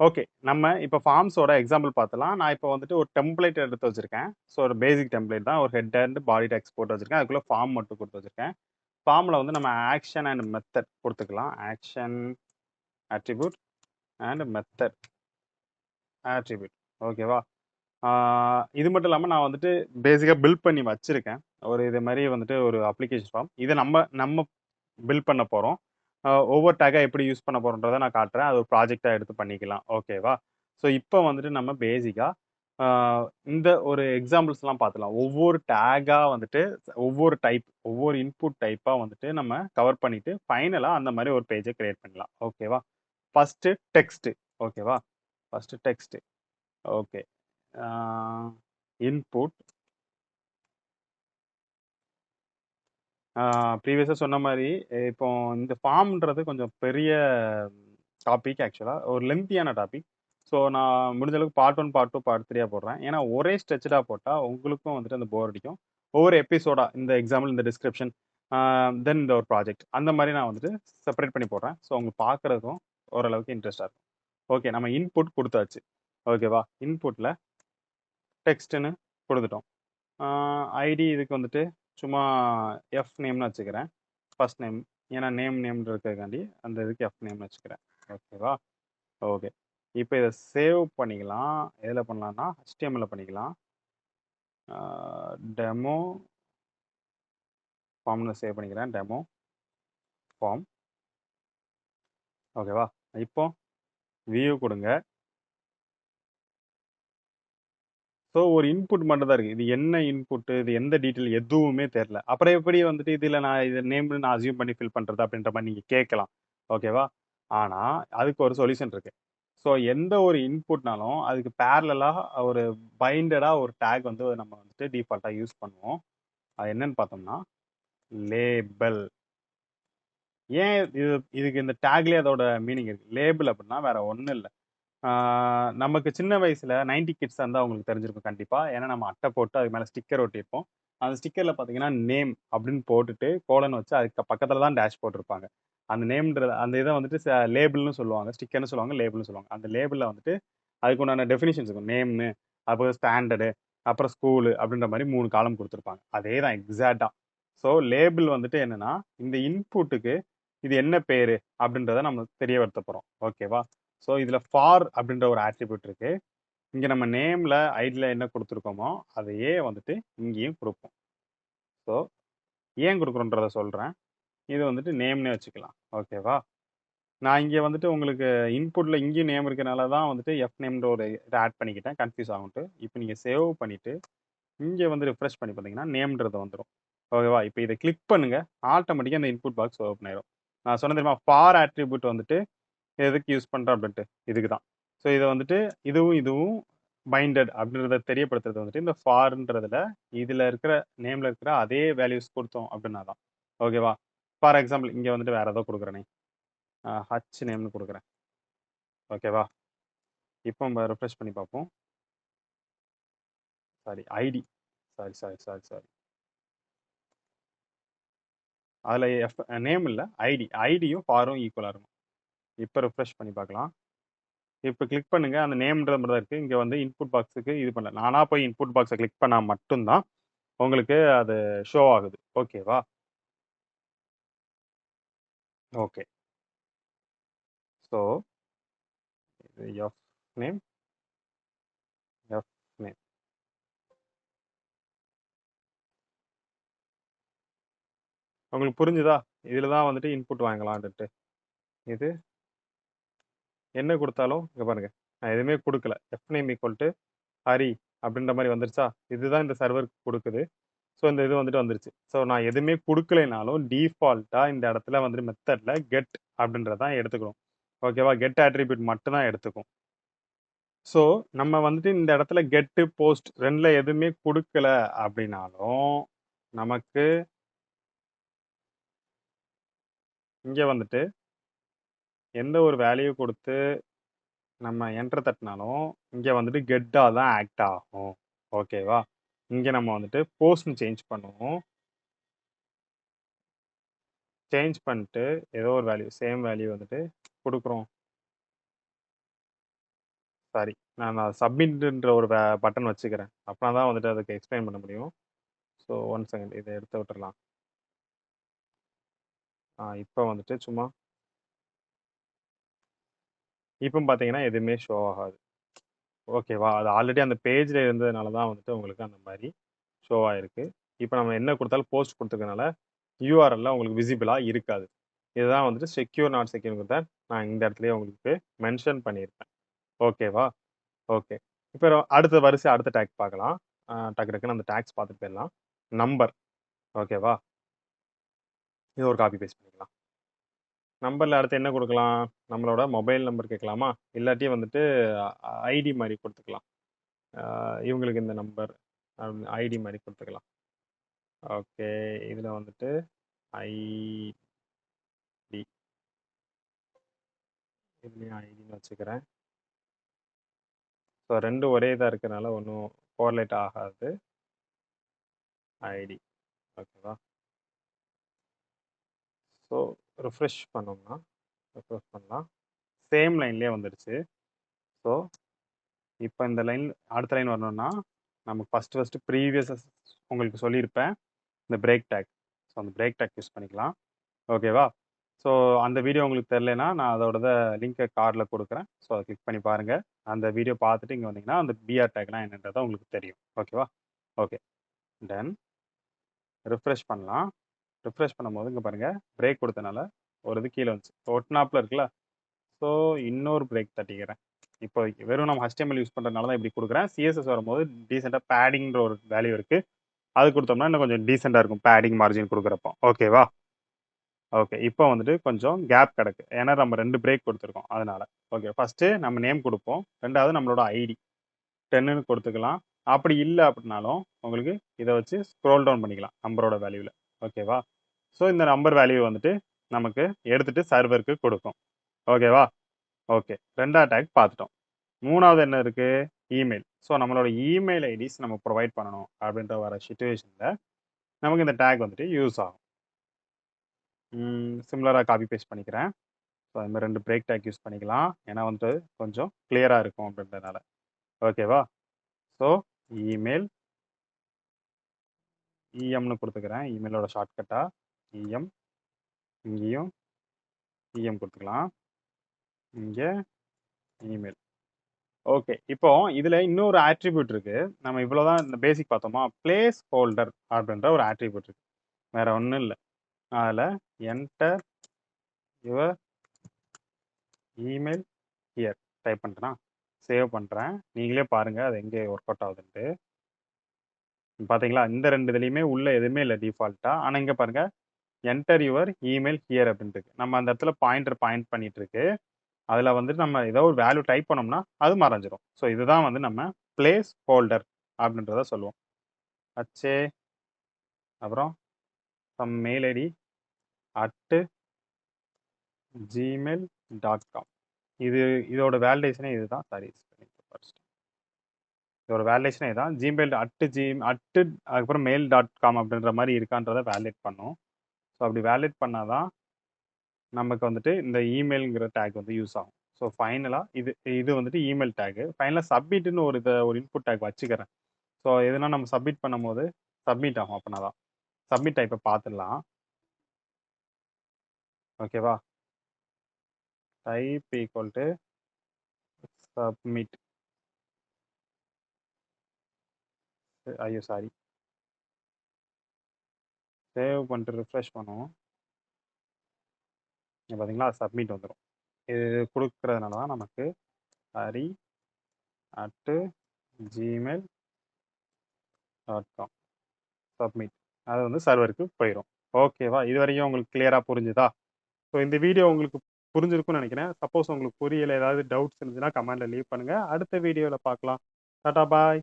Okay. நம்ம இப்ப ஃபார்ம்ஸோட example பார்த்தலாம். நான் இப்ப வந்துட்டு ஒரு டெம்ப்ளேட் எடுத்து வச்சிருக்கேன். ஸோ ஒரு பேசிக் டெம்ப்ளேட் தான். ஒரு ஹெட் அண்ட் பாடி டெக்ஸ்ட் போட்டு வச்சிருக்கேன். அதுக்குள்ள ஃபார்ம் மட்டும் குடுத்து வச்சிருக்கேன். ஃபார்ம்ல வந்து நம்ம ஆக்ஷன் அண்ட் மெத்தட் குடுத்துக்கலாம். Action attribute and method attribute. ஓகேவா? ஆ இது மட்டும் இல்லாம நான் வந்துட்டு பேசிக்கா பில்ட் பண்ணி வச்சிருக்கேன். ஒரு இது மாரி வந்துட்டு ஒரு அப்ளிகேஷன் ஃபார்ம். இத நம்ம நம்ம பில்ட் பண்ண போறோம். ஒவ்வொரு டேக்கா எப்படி யூஸ் பண்ண போறோம்ன்றத நான் காட்டுறேன். அது ஒரு ப்ராஜெக்ட்டா எடுத்து பண்ணிக்கலாம். ஓகேவா? ஸோ இப்ப வந்துட்டு நம்ம பேசிக்கா ஆ இந்த ஒரு எக்ஸாம்பிள்ஸ்லாம் பார்த்துடலாம். ஒவ்வொரு டேக்கா வந்துட்டு ஒவ்வொரு இன்புட் டைப்பா வந்துட்டு நம்ம கவர் பண்ணிட்டு, ஃபைனலா அந்த மாரி ஒரு பேஜ கிரியேட் பண்ணலாம். ஓகேவா? First text. ஓகேவா? First text. ஓகே. ஆ இன்புட் ப்ரீவியஸா சொன்ன மாரி, இப்போ இந்த ஃபார்ம்ன்றது கொஞ்சம் பெரிய டாபிக் ஆக்சுவலா. ஒரு லென்த்தியான டாபிக். ஸோ நான் முடிஞ்ச அளவுக்கு பார்ட் 1, பார்ட் 2, பார்ட் 3 போடுறேன். ஏன்னா ஒரே ஸ்ட்ரெச்சடா போட்டா உங்களுக்கும் வந்துட்டு அந்த போர் அடிக்கும். ஒவ்வொரு எபிசோடா இந்த எக்ஸாம்பிள் இந்த டிஸ்கிரிப்ஷன் தென் இந்த ஒரு ப்ராஜெக்ட் அந்த மாரி நான் வந்துட்டு செப்பரேட் பண்ணி போடுறேன். ஸோ உங்களுக்கு பார்க்கறதுக்கும் ஓரளவுக்கு இன்ட்ரெஸ்ட்டா இருக்கும். ஓகே நம்ம இன்புட் குடுத்தாச்சு. ஓகேவா? இன்புட்ல டெக்ஸ்ட்ன்னு குடுத்துட்டோம். ஆ ஐடி இதுக்கு வந்துட்டு சும்மா எஃப் நேம்னு வச்சுக்கிறேன். First name. ஏன்னா நேம்ல இருக்கிறதுக்காண்டி அந்த இதுக்கு எஃப் நேம்னு வச்சுக்கிறேன். ஓகேவா? ஓகே. இப்ப இத சேவ் பண்ணிக்கலாம். எதுல பண்ணலாம்னா, HTML ல பண்ணிக்கலாம். ஆ டெமோ ஃபார்ம்னு சேவ் பண்ணிக்கிறேன். Demo form. ஓகேவா? இப்போ வியூ குடுங்க. ஸோ ஒரு இன்புட் மட்டும் தான் இருக்கு. இது என்ன இன்புட்? இது எந்த டீட்டெயில் எதுவுமே தெரியல. அப்புறம் எப்படி வந்துட்டு இதுல நான் இது நேம்னு நான் அஸ்யூம் பண்ணி ஃபில் பண்றது அப்படின்ற மாரி நீங்க கேட்கலாம். ஓகேவா? ஆனா, அதுக்கு ஒரு சொல்யூஷன் இருக்கு. ஸோ எந்த ஒரு இன்புட்னாலும் அதுக்கு பேரலலா ஒரு பைண்டடா ஒரு டேக் வந்து நம்ம வந்துட்டு டிஃபால்ட்டா யூஸ் பண்ணுவோம். அது என்னன்னு பார்த்தோம்னா, லேபல். ஏன் இதுக்கு இந்த டேக்லயே அதோட மீனிங் இருக்கு. லேபல் அப்படின்னா வேற ஒண்ணும் இல்ல. ஆ நமக்கு சின்ன வயசுல 90 கிட்ஸா இருந்தா உங்களுக்கு தெரிஞ்சிருக்கும் கண்டிப்பா. ஏன்னா நம்ம அட்டை போட்டு அதுக்கு மேல ஸ்டிக்கர் ஒட்டியிருப்போம். அந்த ஸ்டிக்கர்ல பார்த்தீங்கன்னா, நேம் அப்படின்னு போட்டுட்டு கோலன் வச்சு அதுக்கு பக்கத்துல தான் டேஷ் போட்டிருப்பாங்க. அந்த நேம்ன்ற அந்த இத வந்துட்டு லேபிள்னு சொல்லுவாங்க. ஸ்டிக்கர்ன்னு சொல்லுவாங்க, லேபிள்னு சொல்லுவாங்க. அந்த லேபிள்ல வந்துட்டு அதுக்கு உண்டான டெஃபினிஷன்ஸ் இருக்கும். நேம்னு, அப்புறம் ஸ்டாண்டர்டு, அப்புறம் ஸ்கூலு அப்படின்ற மாரி 3 காலம் குடுத்திருப்பாங்க. அதே தான் எக்ஸாக்ட்டா. ஸோ லேபிள் வந்துட்டு என்னன்னா, இந்த இன்புட்டுக்கு இது என்ன பேரு அப்படின்றத நம்ம தெரியப்படுத்த போறோம். ஓகேவா? ஸோ இதுல ஃபார் அப்படின்ற ஒரு ஆட்ரிபியூட் இருக்கு. இங்க நம்ம நேம்ல, ஐடில என்ன குடுத்துருக்கோமோ, அதையே வந்துட்டு இங்கேயும் குடுப்போம். ஸோ ஏன் குடுக்குறோன்றத சொல்றேன். இது வந்துட்டு நேம்னே வச்சுக்கலாம். ஓகேவா? நான் இங்க வந்துட்டு உங்களுக்கு இன்புட்ல இங்கேயும் நேம் இருக்கனால தான் வந்துட்டு எஃப் நேம்ன்ற ஒரு இத ஆட் பண்ணிக்கிட்டேன். கன்ஃப்யூஸ் ஆகும்ன்ட்டு. இப்ப நீங்க சேவ் பண்ணிட்டு, இங்க வந்து ரிஃப்ரெஷ் பண்ணி பார்த்தீங்கன்னா, நேம்ன்றது வந்துரும். ஓகேவா? இப்ப இத கிளிக் பண்ணுங்க. ஆட்டோமேட்டிக்கா அந்த இன்புட் பாக்ஸ் ஓப்பன் ஆயிரும். நான் சொன்னேன் தெரியுமா? ஃபார் ஆட்ரிபியூட் வந்துட்டு எதுக்கு யூஸ் பண்றேன் அப்படின்ட்டு. இதுக்கு தான். ஸோ இத வந்துட்டு இதுவும் பைண்டட் அப்படின்றத தெரியப்படுத்துறது வந்துட்டு இந்த ஃபார்ன்றதுல இதுல இருக்கிற நேம்ல இருக்கிற அதே வேல்யூஸ் குடுத்தோம் அப்படின்னா தான். ஓகேவா? ஃபார் எக்ஸாம்பிள் இங்க வந்துட்டு வேற ஏதோ குடுக்குறேனே. ஹச் நேம்னு குடுக்குறேன். ஓகேவா? இப்போ நம்ம ரிஃப்ரெஷ் பண்ணி பார்ப்போம். Sorry ID. சாரி. அதுல நேம் இல்ல. ஐடி. ஐடியும் ஃபாரும் ஈக்குவலா இருக்கும். இப்ப ரிஃப்ரெஷ் பண்ணி பார்க்கலாம். இப்ப கிளிக் பண்ணுங்க. அந்த நேம்ன்ற மாரி தான் இருக்கு. இங்க வந்து இன்புட் பாக்ஸ்க்கு இது பண்ணல. நானா போய் இன்புட் பாக்ஸ கிளிக் பண்ணா மட்டும் தான் உங்களுக்கு அது ஷோ ஆகுது. ஓகேவா? Okay. So F name, F name. உங்களுக்கு புரிஞ்சுதா? இதுல தான் வந்துட்டு இன்புட் வாங்கலான்ட்டு. இது என்ன குடுத்தாலும் இங்க பாருங்க. நான் எதுவுமே குடுக்கல. F name equal to Hari அப்படின்ற மாரி வந்துருச்சா? இதுதான் இந்த சர்வருக்கு குடுக்குது. ஸோ இந்த இது வந்துட்டு வந்துருச்சு. ஸோ நான் எதுவுமே குடுக்கலைனாலும் டிஃபால்ட்டா இந்த இடத்துல வந்துட்டு மெத்தட்ல கெட் அப்படின்றத தான் எடுத்துக்கணும். ஓகேவா? கெட் ஆட்ரிபியூட் மட்டும் தான் எடுத்துக்கும். ஸோ நம்ம வந்துட்டு இந்த இடத்துல கெட்டு, போஸ்ட் 2ல எதுவுமே குடுக்கல அப்படின்னாலும், நமக்கு இங்க வந்துட்டு எந்த ஒரு வேல்யூ குடுத்து நம்ம என்டர் தட்டுனாலும், இங்க வந்துட்டு கெட்டா தான் ஆக்ட் ஆகும். ஓகேவா? இங்க நம்ம வந்துட்டு போஸ்ட்ன்னு சேஞ்ச் பண்ணுவோம். சேஞ்ச் பண்ணிட்டு ஏதோ ஒரு வேல்யூ, சேம் வேல்யூ வந்துட்டு குடுக்குறோம். சாரி. நான் சப்மிட்ன்ற ஒரு பட்டன் வச்சுக்கிறேன். அப்பனா தான் வந்துட்டு அதுக்கு எக்ஸ்பிளைன் பண்ண முடியும். ஸோ 1 செகண்ட் இத எடுத்து விட்டுறலாம். இப்போ வந்துட்டு சும்மா இப்போ பார்த்தீங்கன்னா, எதுவுமே ஷோ ஆகாது. ஓகேவா? அது ஆல்ரெடி அந்த பேஜ்ல இருந்ததுனால தான் வந்துட்டு உங்களுக்கு அந்த மாரி ஷோ ஆயிருக்கு. இப்போ நம்ம என்ன குடுத்தாலும் போஸ்ட் குடுத்துருக்கனால, URLல உங்களுக்கு விசிபிளா இருக்காது. இதுதான் வந்துட்டு செக்யூர், நாட் செக்யூர்ங்கிறத நான் இந்த இடத்துலயே உங்களுக்கு மென்ஷன் பண்ணியிருப்பேன். ஓகேவா? ஓகே. இப்போ அடுத்த வரிசை அடுத்த டாக் பார்க்கலாம். டக்கு டக்குன்னு அந்த டாக்ஸ் பார்த்துட்டு போயிடலாம். நம்பர் ஓகேவா? இது ஒரு காப்பி பேஸ்ட் பண்ணிக்கலாம். நம்பர்ல அடுத்து என்ன குடுக்கலாம்? நம்மளோட மொபைல் நம்பர் கேட்கலாமா? இல்லாட்டி வந்துட்டு ஐடி மாரி குடுத்துக்கலாம். இவங்களுக்கு இந்த நம்பர் ஐடி மாரி குடுத்துக்கலாம். ஓகே. இதுல வந்துட்டு ஐடி இதுலயும் ஐடின்னு வச்சுக்கிறேன். ஸோ 2 ஒரே இதா இருக்கனால ஒண்ணும் கோரிலேட் ஆகாது. ஐடி ஓகேவா? ஸோ ரிஃப்ரெஷ் பண்ணோம்னா ரிஃப்ரெஷ் பண்ணலாம். சேம் லைன்லயே வந்துடுச்சு. ஸோ இப்ப இந்த லைன் அடுத்த லைன் வரணும்னா, நமக்கு ஃபர்ஸ்ட் ப்ரீவியஸா உங்களுக்கு சொல்லியிருப்பேன். இந்த பிரேக் டாக். ஸோ அந்த பிரேக் டாக் யூஸ் பண்ணிக்கலாம். ஓகேவா? ஸோ அந்த வீடியோ உங்களுக்கு தெரியலன்னா, நான் அதோடத லிங்க்க கார்ட்ல குடுக்குறேன். ஸோ அத கிளிக் பண்ணி பாருங்க. அந்த வீடியோ பார்த்துட்டு இங்க வந்தீங்கன்னா, அந்த பிஆர் டாக்னா என்னன்றது உங்களுக்கு தெரியும். ஓகேவா? ஓகே. டன். ரிஃப்ரெஷ் பண்ணலாம். ரிஃப்ரெஷ் பண்ணும்போது இங்க பாருங்க, பிரேக் குடுத்தனால ஒரு இது கீழ வந்துச்சு. ஒட்டுனாப்ல இருக்குல்ல? ஸோ இன்னொரு பிரேக் தட்டிக்கிறேன். இப்போ வெறும் நம்ம HTML யூஸ் பண்றதுனால தான் இப்படி குடுக்குறேன். CSS வரும்போது டீசென்ட்டா பேடிங்ன்ற ஒரு வேல்யூ இருக்கு. அது குடுத்தோம்னா இன்னும் கொஞ்சம் டீசென்ட்டா இருக்கும். பேடிங் மார்ஜின் குடுக்குறப்போ. ஓகேவா? ஓகே. இப்போ வந்துட்டு கொஞ்சம் கேப் கிடக்கு. ஏன்னா நம்ம 2 பிரேக் குடுத்துருக்கோம். அதனால. ஓகே. ஃபர்ஸ்ட்டு நம்ம நேம் குடுப்போம். 2வது நம்மளோட ஐடி. 10ன்னு குடுத்துக்கலாம். அப்படி இல்ல அப்படின்னாலும், உங்களுக்கு இத வச்சு ஸ்க்ரோல் டவுன் பண்ணிக்கலாம். நம்பரோட வேல்யூல. ஓகேவா? ஸோ இந்த நம்பர் வேல்யூ வந்துட்டு நமக்கு எடுத்துட்டு சர்வருக்கு குடுக்கும். ஓகேவா? ஓகே. 2வது டாக் பார்த்துட்டோம். 3வது என்ன இருக்கு? இமெயில். ஸோ நம்மளோட இமெயில் ஐடிஸ் நம்ம ப்ரொவைட் பண்ணணும் அப்படின்ற வர சிச்சுவேஷன்ல நமக்கு இந்த டாக் வந்துட்டு யூஸ் ஆகும். சிமிலரா காப்பி பேஸ்ட் பண்ணிக்கிறேன். ஸோ அது மாரி 2 பிரேக் டாக் யூஸ் பண்ணிக்கலாம். ஏன்னா வந்துட்டு கொஞ்சம் கிளியரா இருக்கும் அப்படின்றதுனால. ஓகேவா? ஸோ இமெயில் இஎம்ன்னு குடுத்துக்கிறேன். இமெயிலோட ஷார்ட்கட்டா இஎம். இங்கேயும் இஎம் குடுத்துக்கலாம். இங்க இமெயில். ஓகே. இப்போ இதுல இன்னொரு ஆட்ரிபியூட் இருக்கு. நம்ம இவ்வளோதான் இந்த பேசிக் பார்த்தோமா? பிளேஸ் ஹோல்டர் அப்படின்ற ஒரு ஆட்ரிபியூட் இருக்கு. வேற ஒண்ணும் இல்ல. அதுல enter your email here type பண்ணிட்டேனா, சேவ் பண்றேன். நீங்களே பாருங்க அது எங்க ஒர்க் அவுட் ஆகுதுன்ட்டு. பாத்தீங்களா? இந்த 2 இதுலயுமே உள்ள எதுவுமே இல்ல டிஃபால்ட்டா. ஆனா இங்க பாருங்க என்டர் யுவர் இமெயில் ஹியர் அப்படின்னு இருக்கு. நம்ம அந்த இடத்துல பாயிண்டர் பாயிண்ட் பண்ணிட்டு இருக்கு. அதுல வந்துட்டு நம்ம ஏதோ ஒரு வேல்யூ டைப் பண்ணோம்னா அது மறைஞ்சிரும். ஸோ இதுதான் வந்து நம்ம பிளேஸ் ஹோல்டர் அப்படின்றத சொல்லுவோம். ஹச்சே அப்புறம் சம் மெயில் ஐடி @gmail.com. இது இதோட வேலிடேஷனே இதுதான். சாரி இதோட வேலிடேஷனே இதுதான். ஜிமெயில் அதுக்கப்புறம் mail.com அப்படின்ற மாதிரி இருக்கான்றத வேலிடேட் பண்ணும். ஸோ அப்படி வேலிடேட் பண்ணாதான் நமக்கு வந்துட்டு இந்த இமெயில்ங்கிற டேக் வந்து யூஸ் ஆகும். ஸோ ஃபைனலா இது இது வந்துட்டு இமெயில் டேக். ஃபைனலா சப்மிட்ன்னு ஒரு இன்புட் டேக் வச்சுக்கிறேன். ஸோ எதுனா நம்ம சப்மிட் பண்ணும்போது சப்மிட் ஆகும் அப்பனா தான். சப்மிட் டைப்பை பார்த்துடலாம். ஓகேவா? Type equal to submit. ஐயோ சாரி. சேவ் பண்ணிட்டு ரிஃப்ரெஷ் பண்ணுவோம். இங்க பார்த்தீங்களா சப்மிட் வந்துரும். இது குடுக்கிறதுனால தான் நமக்கு ஹரி @gmail.com சப்மிட். அது வந்து சர்வருக்கு போயிரும். ஓகேவா? இதுவரைக்கும் உங்களுக்கு கிளியரா புரிஞ்சுதா? ஸோ இந்த வீடியோ உங்களுக்கு புரிஞ்சிருக்கும்னு நெனைக்கிறேன். சப்போஸ் உங்களுக்கு புரியல ஏதாவது டவுட்ஸ் இருந்துச்சுன்னா கமெண்ட்ல லீவ் பண்ணுங்க. அடுத்த வீடியோல பார்க்கலாம். டாடா பாய்.